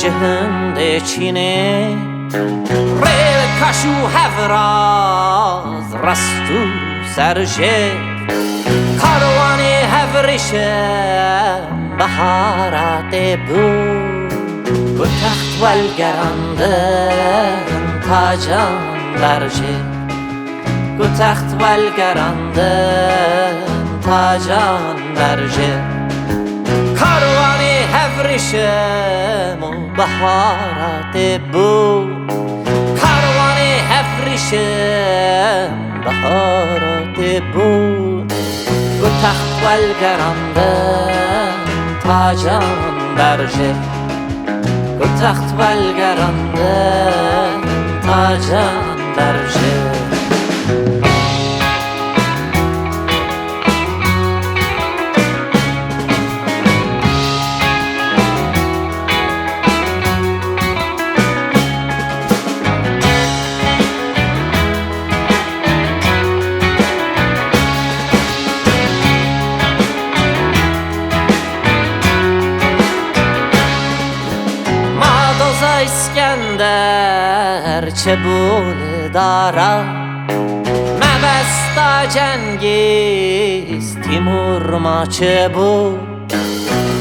جهنده چینه ریل کشو هفراز رستو سرشه کاروان هفرشه بهارات بود و تخت والگرندن تاجان درجه و تخت والگرندن تاجان درجه کاروان هفرشم و بهارات بود کاروان هفرشم بهارات بود و تخت والگرندن تاجان درجه و تخت والگرندن تاجان درجه اسکندر چه بول دارا مبستا جنگیز تیمور ما چه بود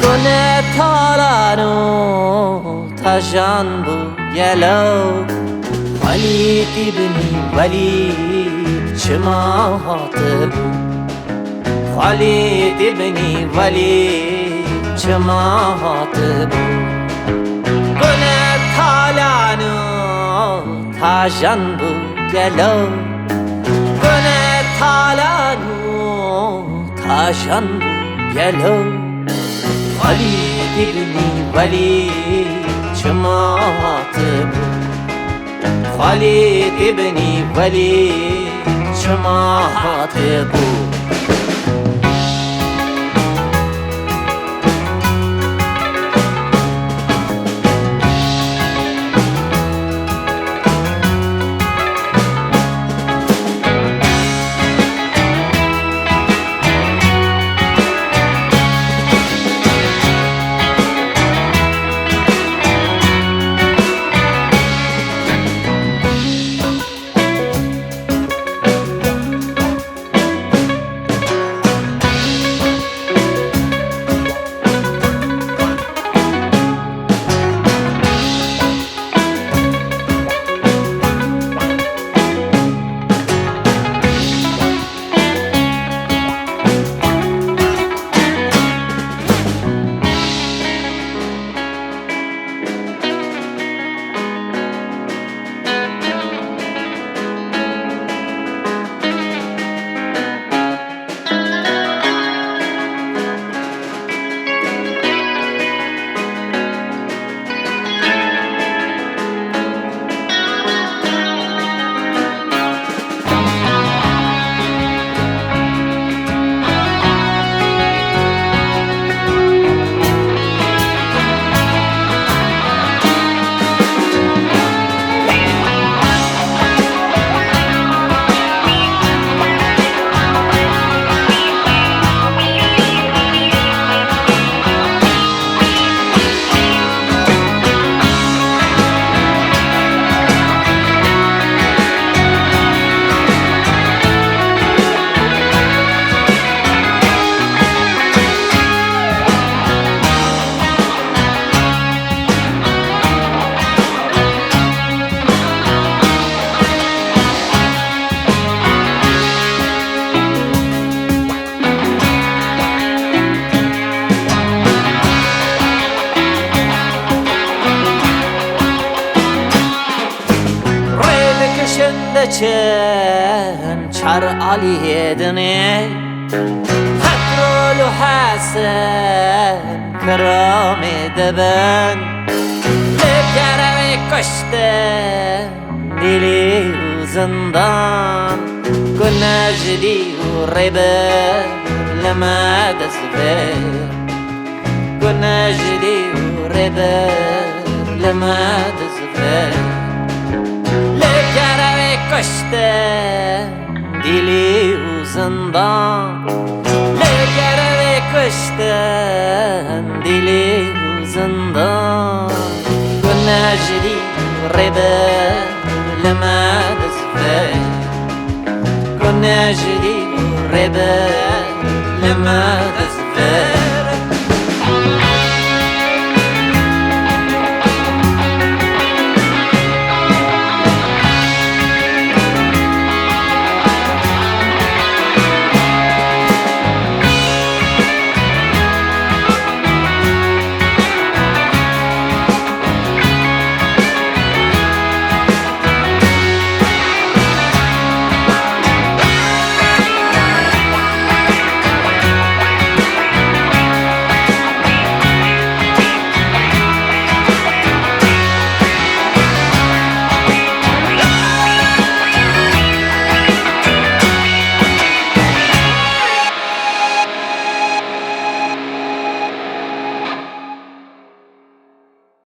گونه تالانو تاجان بود یلو ولید ابنی ولید چه ماهات بود ولید ابنی ولید چه ماهات بود تالانو تاجان بود گلو گونه تالانو تاجان بود گلو ولید ابنی ولید چمات بود ولید ابنی ولید چمات بود بچن چر علی دنی پترول و حسن کرام دبن لبگره کشتن دلی و زندان گنجلی و ربه لما دزبر گنجلی و ربه لما دزبر لبگره کشتن دلی و زندان لبگره کشتن دلی و زندان گنجلی و ربه لما دزبر گنجلی و ربه لما دزبر